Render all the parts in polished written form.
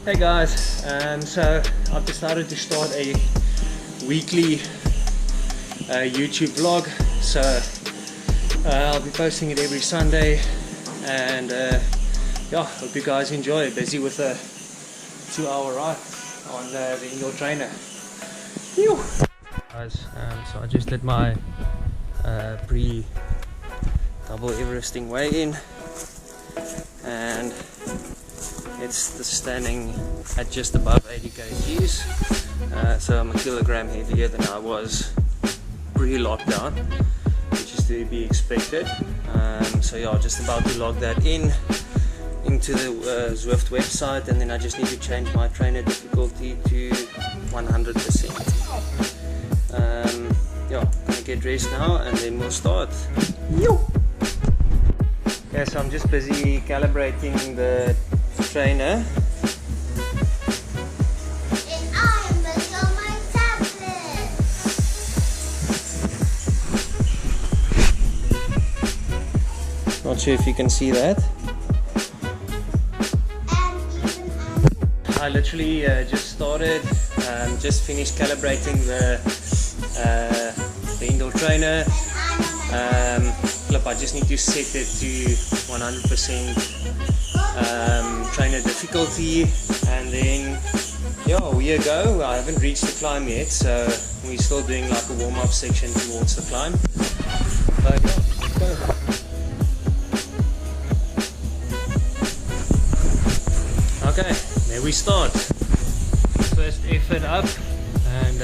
Hey guys, so I've decided to start a weekly YouTube vlog. So I'll be posting it every Sunday, and yeah, hope you guys enjoy. Busy with a 2-hour ride on the indoor trainer. Phew. Guys, so I just did my pre-double Everesting weigh-in, and it's standing at just above 80 kgs, so I'm a kilogram heavier than I was pre-lockdown, which is to be expected. So yeah, just about to log that into the Zwift website, and then I just need to change my trainer difficulty to 100%. Yeah, gonna get dressed now and then we'll start. Okay, so I'm just busy calibrating the trainer. And I am busy on my tablet. Not sure if you can see that. And even I literally just started, just finished calibrating the indoor trainer. I just need to set it to 100% trainer difficulty, and then yeah, here we go. I haven't reached the climb yet, so we're still doing like a warm-up section towards the climb. But yeah, let's go. Okay, there we start. First effort up, and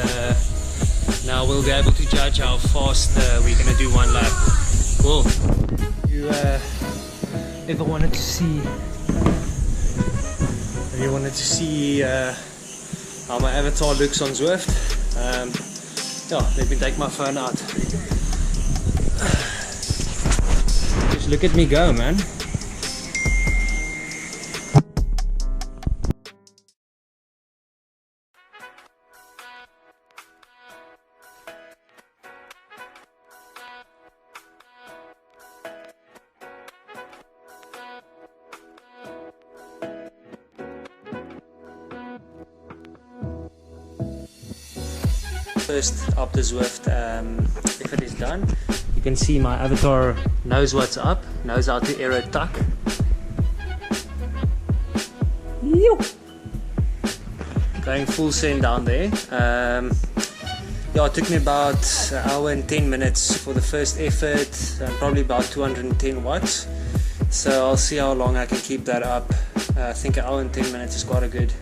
now we'll be able to judge how fast we're gonna do one lap. Cool. You ever wanted to see? Have you wanted to see how my avatar looks on Zwift? Yeah, let me take my phone out. Just look at me go, man. First up the Zwift, if it is done, you can see my avatar knows what's up, knows how to aero tuck. Going full send down there. Yeah, it took me about an hour and 10 minutes for the first effort, and probably about 210 watts. So I'll see how long I can keep that up. I think an hour and 10 minutes is quite a good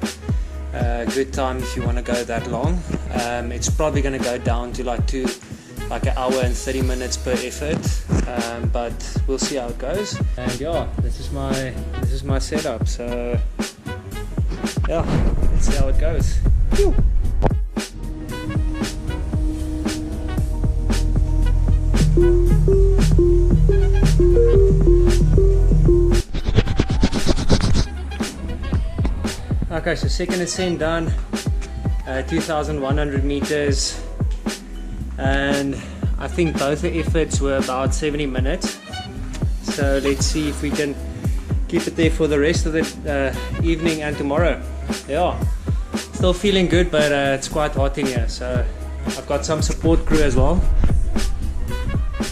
time if you want to go that long. It's probably going to go down to like an hour and 30 minutes per effort, but we'll see how it goes. And yeah, this is my setup. So yeah, let's see how it goes. Whew. Okay, so second ascent done, 2,100 meters, and I think both the efforts were about 70 minutes. So let's see if we can keep it there for the rest of the evening and tomorrow. Yeah, still feeling good, but it's quite hot in here, so I've got some support crew as well.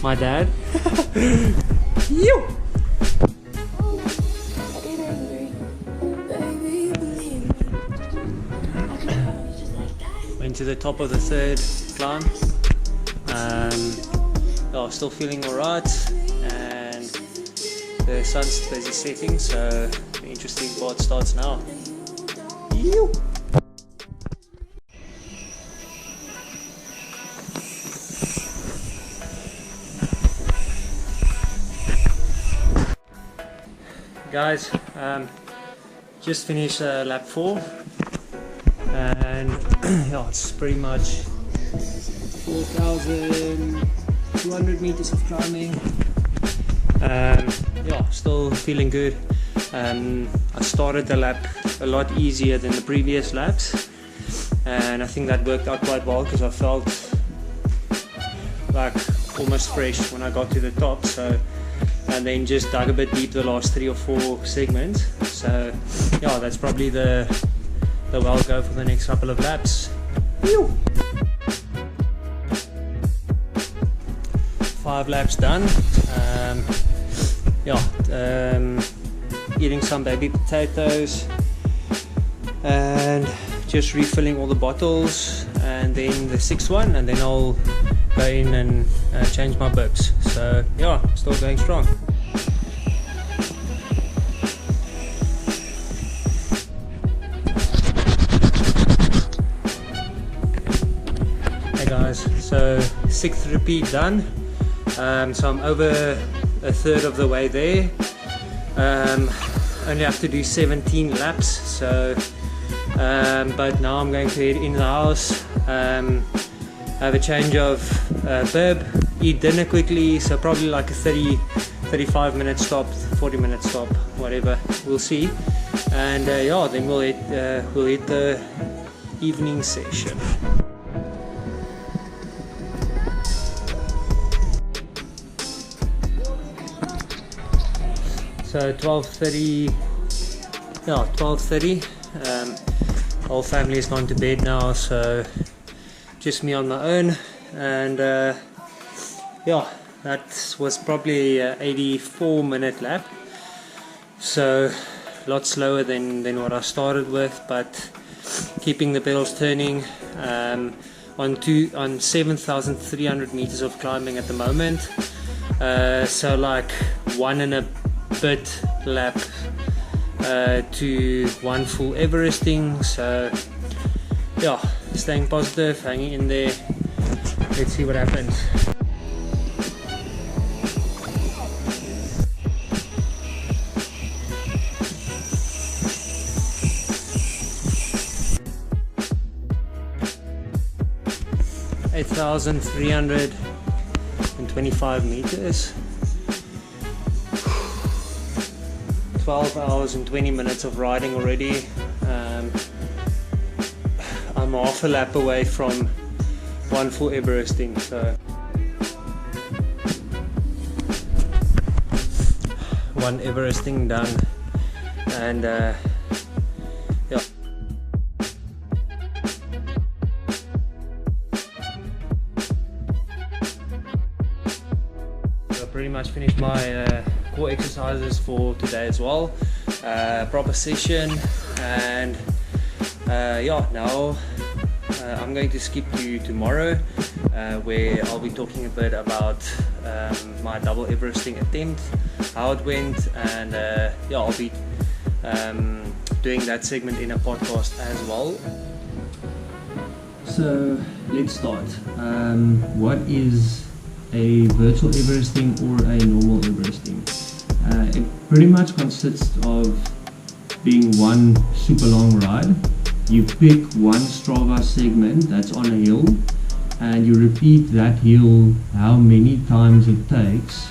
My dad. You. To the top of the third climb. Yeah, still feeling alright, and the sun's busy setting, so the interesting part starts now. Guys, just finished lap 4. And yeah, it's pretty much 4,200 meters of climbing. Yeah, still feeling good. I started the lap a lot easier than the previous laps, and I think that worked out quite well because I felt like almost fresh when I got to the top. So, and then just dug a bit deep the last 3 or 4 segments. So yeah, that's probably the So I'll go for the next couple of laps. Phew. 5 laps done. Eating some baby potatoes and just refilling all the bottles, and then the 6th one, and then I'll go in and change my bibs. So yeah, still going strong. Hey guys, so 6th repeat done. So I'm over a third of the way there. Only have to do 17 laps, so but now I'm going to head in the house, have a change of bib, eat dinner quickly, so probably like a 35 minute stop, 40 minute stop, whatever, we'll see. And yeah, then we'll hit the evening session. So 12:30, yeah, 12:30. Whole family has gone to bed now, so just me on my own. And yeah, that was probably an 84-minute lap. So a lot slower than what I started with, but keeping the pedals turning. On 7,300 meters of climbing at the moment. So like 1 and a bit lap to 1 full Everesting. So yeah, staying positive, hanging in there. Let's see what happens. (8,325 meters). 12 hours and 20 minutes of riding already. I'm half a lap away from 1 full Everesting, so 1 Everesting done. And yeah, I pretty much finished my core exercises for today as well. Proper session, and yeah, now I'm going to skip to tomorrow, where I'll be talking a bit about my double Everesting attempt, how it went, and yeah, I'll be doing that segment in a podcast as well. So let's start. What is a virtual Everesting or a normal Everesting? It pretty much consists of being one super long ride. You pick one Strava segment that's on a hill, and you repeat that hill how many times it takes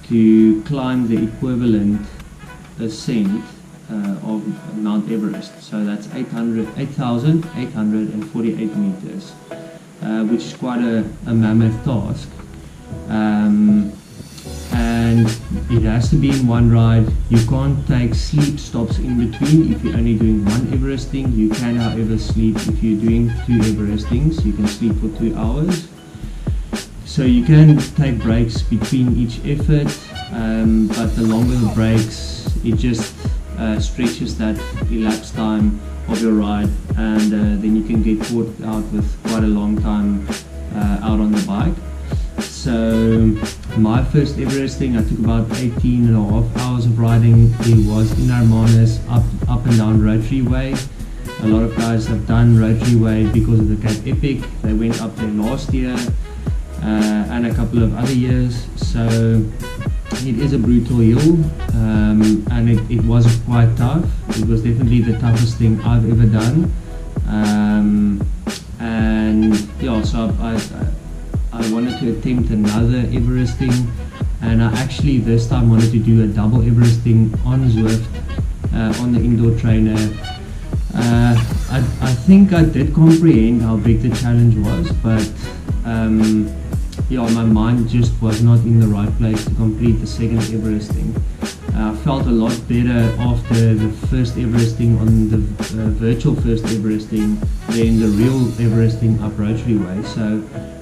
to climb the equivalent ascent of Mount Everest. So that's 8,848 meters, which is quite a mammoth task. And it has to be in one ride. You can't take sleep stops in between. If you're only doing 1 Everesting, you can however sleep. If you're doing 2 Everestings, you can sleep for 2 hours. So you can take breaks between each effort, but the longer the breaks, it just stretches that elapsed time of your ride, and then you can get caught out with quite a long time out on the bike. So my first Everesting, I took about 18 and a half hours of riding. It was in Hermanus, up and down Rotary Way. A lot of guys have done Rotary Way because of the Cape Epic. They went up there last year and a couple of other years. So it is a brutal hill, and it was quite tough. It was definitely the toughest thing I've ever done. And yeah, so I wanted to attempt another Everesting, and I actually this time wanted to do a double Everesting on Zwift, on the indoor trainer. I think I did comprehend how big the challenge was, but yeah, my mind just was not in the right place to complete the second Everesting. I felt a lot better after the first Everesting on the virtual first Everesting than the real Everesting up Rotary Way. So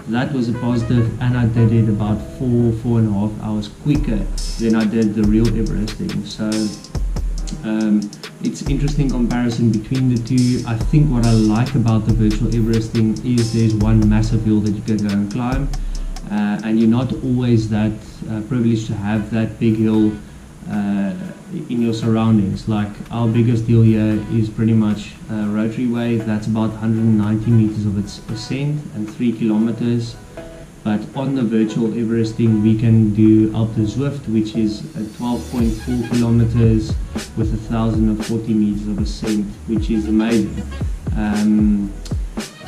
that was a positive, and I did it about 4.5 hours quicker than I did the real Everesting. So it's interesting comparison between the two. I think what I like about the virtual Everesting is there's one massive hill that you can go and climb, and you're not always that privileged to have that big hill in your surroundings. Like our biggest hill here is pretty much Rotary Way. That's about 190 meters of its ascent and 3 kilometers. But on the virtual Everesting, we can do Alpe Du Zwift, which is 12.4 kilometers with 1,040 meters of ascent, which is amazing.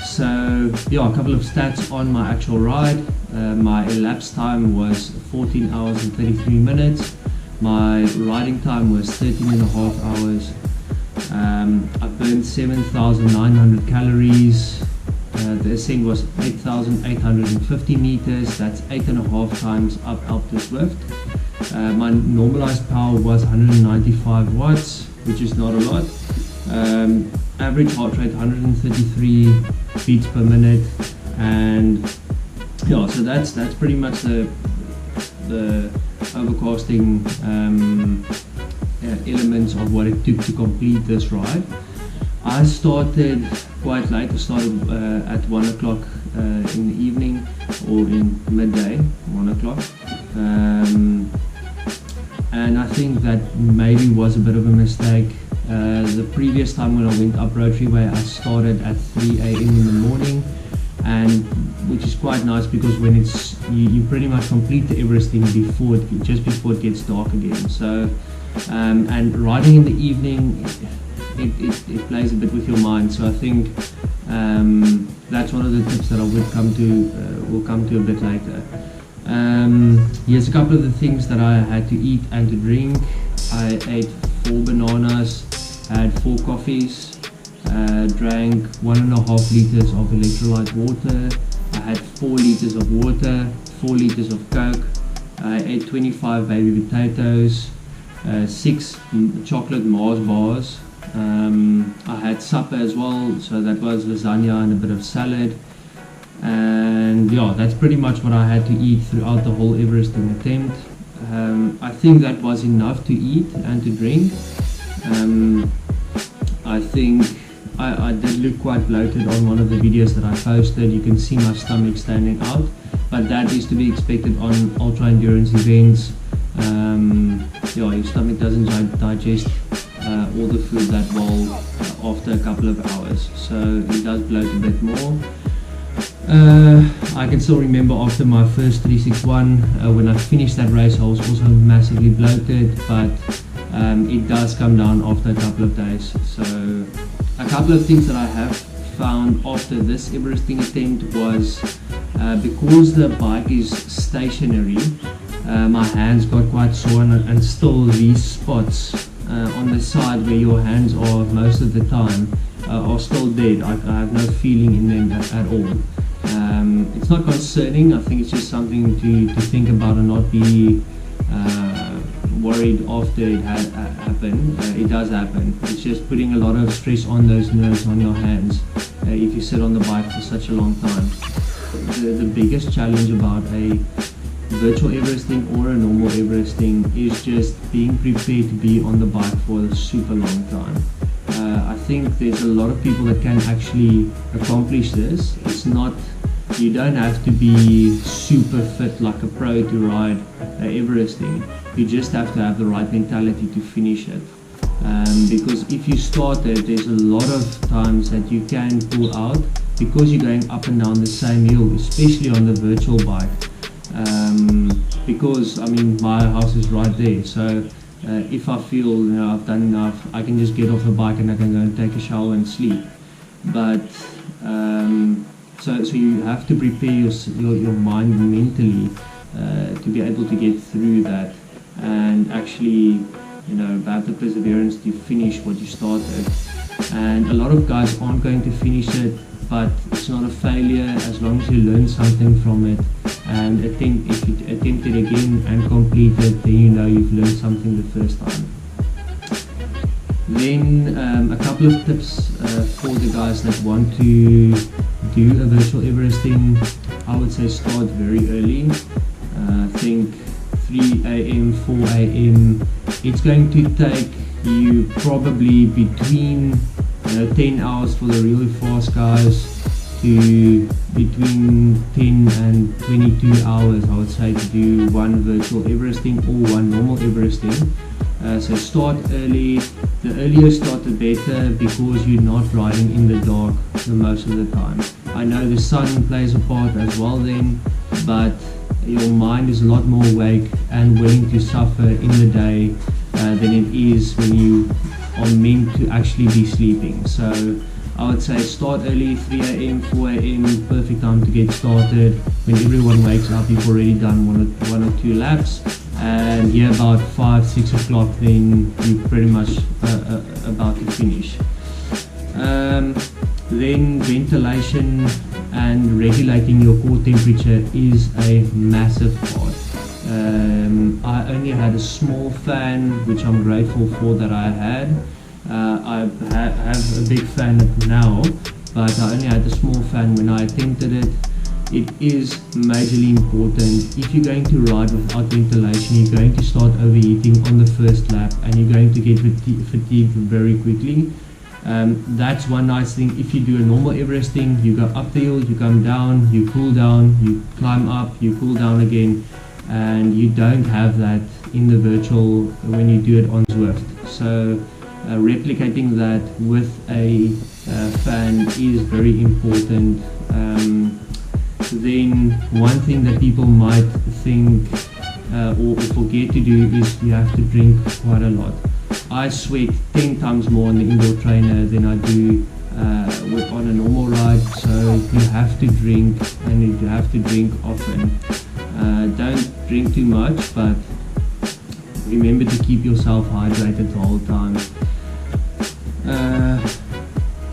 So yeah, a couple of stats on my actual ride. My elapsed time was 14 hours and 33 minutes. My riding time was 13.5 hours. I burned 7,900 calories. The ascent was 8,850 meters. That's 8.5 times up Alpe Du Zwift. My normalized power was 195 watts, which is not a lot. Average heart rate 133 beats per minute, and yeah, so that's pretty much the overcasting elements of what it took to complete this ride. I started quite late. I started at 1 o'clock in the evening, or in midday, 1 o'clock. And I think that maybe was a bit of a mistake. The previous time when I went up Rotary Way, I started at 3 a.m. in the morning, and which is quite nice because when it's you pretty much complete the Everesting just before it gets dark again. So and riding in the evening, it plays a bit with your mind. So I think that's one of the tips that I would will come to a bit later. Here's a couple of the things that I had to eat and to drink. I ate 4 bananas, had 4 coffees, drank 1.5 liters of electrolyte water. I had 4 liters of water, 4 liters of Coke. I ate 25 baby potatoes, 6 chocolate Mars bars. I had supper as well, so that was lasagna and a bit of salad. And yeah, that's pretty much what I had to eat throughout the whole Everesting attempt. I think that was enough to eat and to drink. I think I did look quite bloated on one of the videos that I posted. You can see my stomach standing out, but that is to be expected on ultra endurance events. Yeah, your stomach doesn't digest all the food that well after a couple of hours, so it does bloat a bit more. I can still remember after my first 361, when I finished that race, I was also massively bloated, but it does come down after a couple of days. So a couple of things that I have found after this Everesting attempt was because the bike is stationary, my hands got quite sore, and still these spots on the side where your hands are most of the time are still dead. I have no feeling in them at all. It's not concerning. I think it's just something to think about and not be worried after it happened. It does happen. It's just putting a lot of stress on those nerves on your hands if you sit on the bike for such a long time. The biggest challenge about a virtual Everesting or a normal Everesting is just being prepared to be on the bike for a super long time. I think there's a lot of people that can actually accomplish this. It's not, you don't have to be super fit like a pro to ride Everesting. You just have to have the right mentality to finish it. Because if you start it, there's a lot of times that you can pull out because you're going up and down the same hill, especially on the virtual bike. Because I mean, my house is right there, so if I feel I've done enough, I can just get off the bike and I can go and take a shower and sleep. But so you have to prepare your mind mentally to be able to get through that and actually have the perseverance to finish what you started. And a lot of guys aren't going to finish it, but it's not a failure as long as you learn something from it. and if you attempt it again and complete it, then you know you've learned something the first time. Then a couple of tips for the guys that want to do a virtual Everesting. I would say start very early. Think 3 a.m., 4 a.m. It's going to take you probably between 10 hours for the really fast guys to between 10 and 22 hours, I would say, to do one virtual Everesting or one normal Everesting. So start early. The earlier you start, the better, because you're not riding in the dark the most of the time. I know the sun plays a part as well then, but your mind is a lot more awake and willing to suffer in the day than it is when you are meant to actually be sleeping. So I would say start early, 3 a.m., 4 a.m., perfect time to get started. When everyone wakes up, you've already done one or two laps, and yeah, about 5, 6 o'clock, then you're pretty much about to finish. Then ventilation and regulating your core temperature is a massive part. I only had a small fan, which I'm grateful for that I had. I have a big fan now, but I only had a small fan when I attempted it. It is majorly important. If you're going to ride without ventilation, you're going to start overheating on the first lap, and you're going to get fatigued very quickly. That's one nice thing. If you do a normal Everesting, you go up the hill, you come down, you cool down, you climb up, you cool down again, and you don't have that in the virtual when you do it on Zwift. So replicating that with a fan is very important. Then one thing that people might think or forget to do is you have to drink quite a lot. I sweat 10 times more on the indoor trainer than I do on a normal ride, so you have to drink, and you have to drink often. Don't drink too much, but remember to keep yourself hydrated the whole time.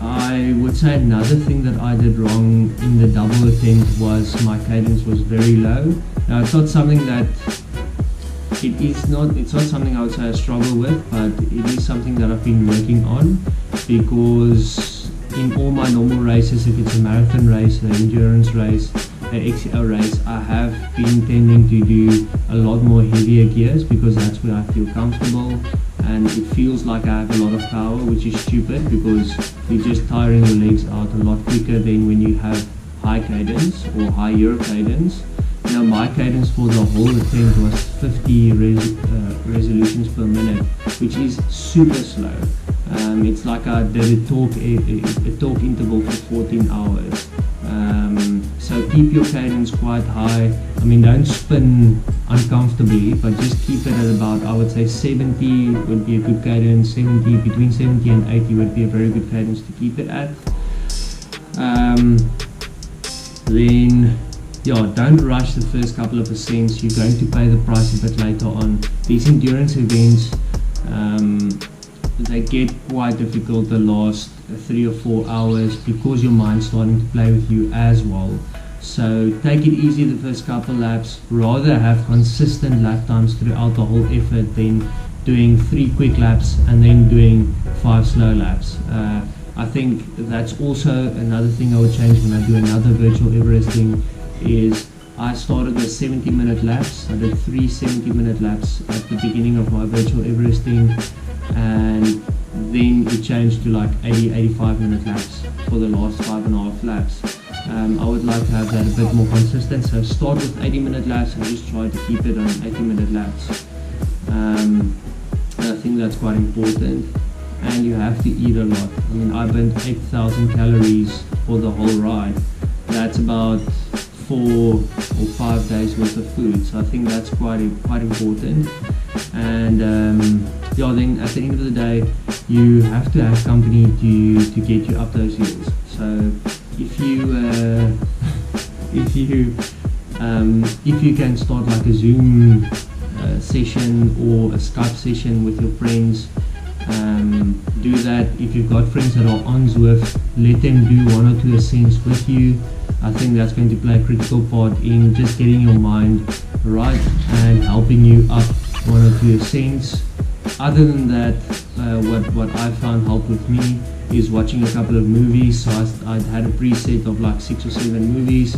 I would say another thing that I did wrong in the double attempt was my cadence was very low. Now it's not something that it's not something I would say I struggle with, but it is something that I've been working on, because in all my normal races, if it's a marathon race, an endurance race, an XCL race, I have been tending to do a lot more heavier gears because that's where I feel comfortable, and it feels like I have a lot of power, which is stupid because you're just tiring your legs out a lot quicker than when you have high cadence or higher cadence. Now my cadence for the whole attempt was 50 resolutions per minute, which is super slow. It's like I did a talk interval for 14 hours. So keep your cadence quite high. I mean, don't spin uncomfortably, but just keep it at about, I would say 70 would be a good cadence. Between 70 and 80 would be a very good cadence to keep it at. Then don't rush the first couple of ascents. You're going to pay the price a bit later on. These endurance events, they get quite difficult the last 3 or 4 hours because your mind's starting to play with you as well. So take it easy the first couple laps. Rather have consistent lap times throughout the whole effort than doing 3 quick laps and then doing 5 slow laps. I think that's also another thing I would change when I do another virtual Everesting. Is I started with 70-minute laps. I did 3 70-minute laps at the beginning of my virtual Everesting, and then it changed to like 85-minute laps for the last 5.5 laps. I would like to have that a bit more consistent, so start with 80-minute laps and just try to keep it on 80-minute laps. And I think that's quite important, and you have to eat a lot. I mean, I burned 8,000 calories for the whole ride. That's about 4 or 5 days worth of food, so I think that's quite important. And then at the end of the day, you have to have company to get you up those hills. So if you can start like a Zoom session or a Skype session with your friends, do that. If you've got friends that are on Zwift, let them do 1 or 2 ascents with you. I think that's going to play a critical part in just getting your mind right and helping you up one or two ascents. Other than that, what I found helped with me is watching a couple of movies. So I had a preset of like 6 or 7 movies,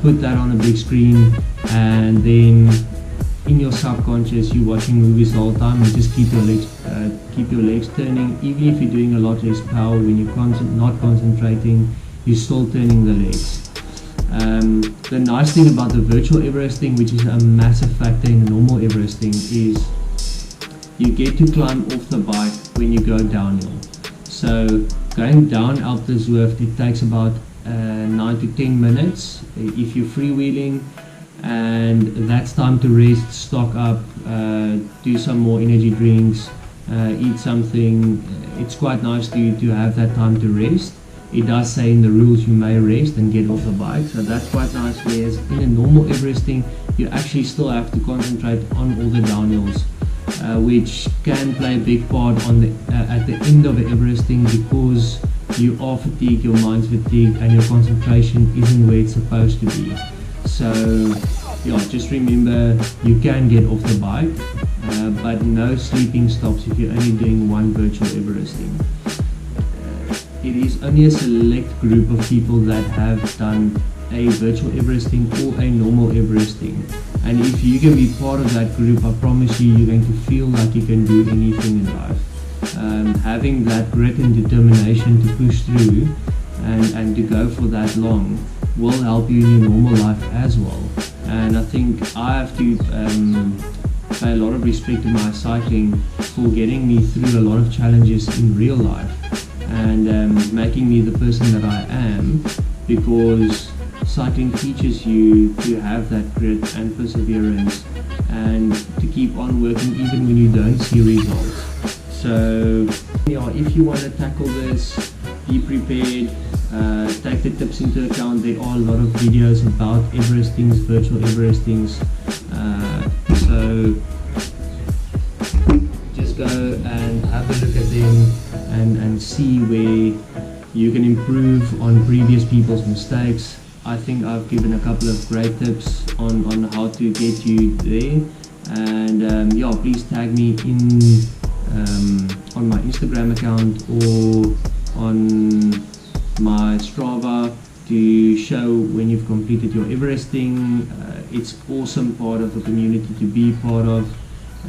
put that on a big screen, and then in your subconscious you're watching movies the whole time, and just keep your legs turning. Even if you're doing a lot less power, when you're not concentrating, you're still turning the legs. The nice thing about the virtual Everesting, which is a massive factor in the normal Everesting, is you get to climb off the bike when you go downhill. So going down Alpe Du Zwift, it takes about 9 to 10 minutes if you're freewheeling, and that's time to rest, stock up, do some more energy drinks, eat something. It's quite nice to have that time to rest. It does say in the rules you may rest and get off the bike, so that's quite nice. Whereas in a normal Everesting, you actually still have to concentrate on all the downhills, which can play a big part on at the end of the Everesting, because you are fatigued, your mind's fatigued, and your concentration isn't where it's supposed to be. So yeah, just remember you can get off the bike, but no sleeping stops if you're only doing one virtual Everesting. It is only a select group of people that have done a virtual Everesting or a normal Everesting, and if you can be part of that group, I promise you, you're going to feel like you can do anything in life. Having that grit and determination to push through and to go for that long will help you in your normal life as well. And I think I have to pay a lot of respect to my cycling for getting me through a lot of challenges in real life, and making me the person that I am, because cycling teaches you to have that grit and perseverance and to keep on working even when you don't see results. So yeah, if you want to tackle this, be prepared, take the tips into account. There are a lot of videos about Everestings, virtual Everestings, so just go and have a look at them and see where you can improve on previous people's mistakes. I think I've given a couple of great tips on how to get you there, and yeah, please tag me in on my Instagram account or on my Strava to show when you've completed your Everesting. It's awesome part of the community to be part of,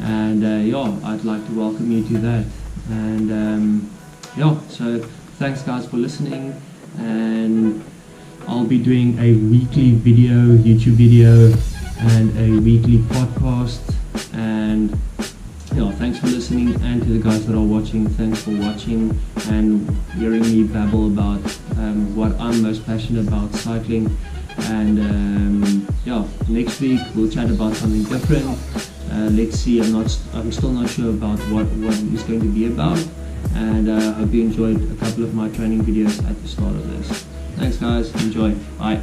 and yeah, I'd like to welcome you to that. And yeah, so thanks guys for listening, and I'll be doing a weekly YouTube video and a weekly podcast. And yeah, thanks for listening, and to the guys that are watching, thanks for watching and hearing me babble about what I'm most passionate about, cycling. And yeah, next week we'll chat about something different. Let's see, I'm still not sure about what it's going to be about, and I hope you enjoyed a couple of my training videos at the start of this. Thanks guys, enjoy, bye.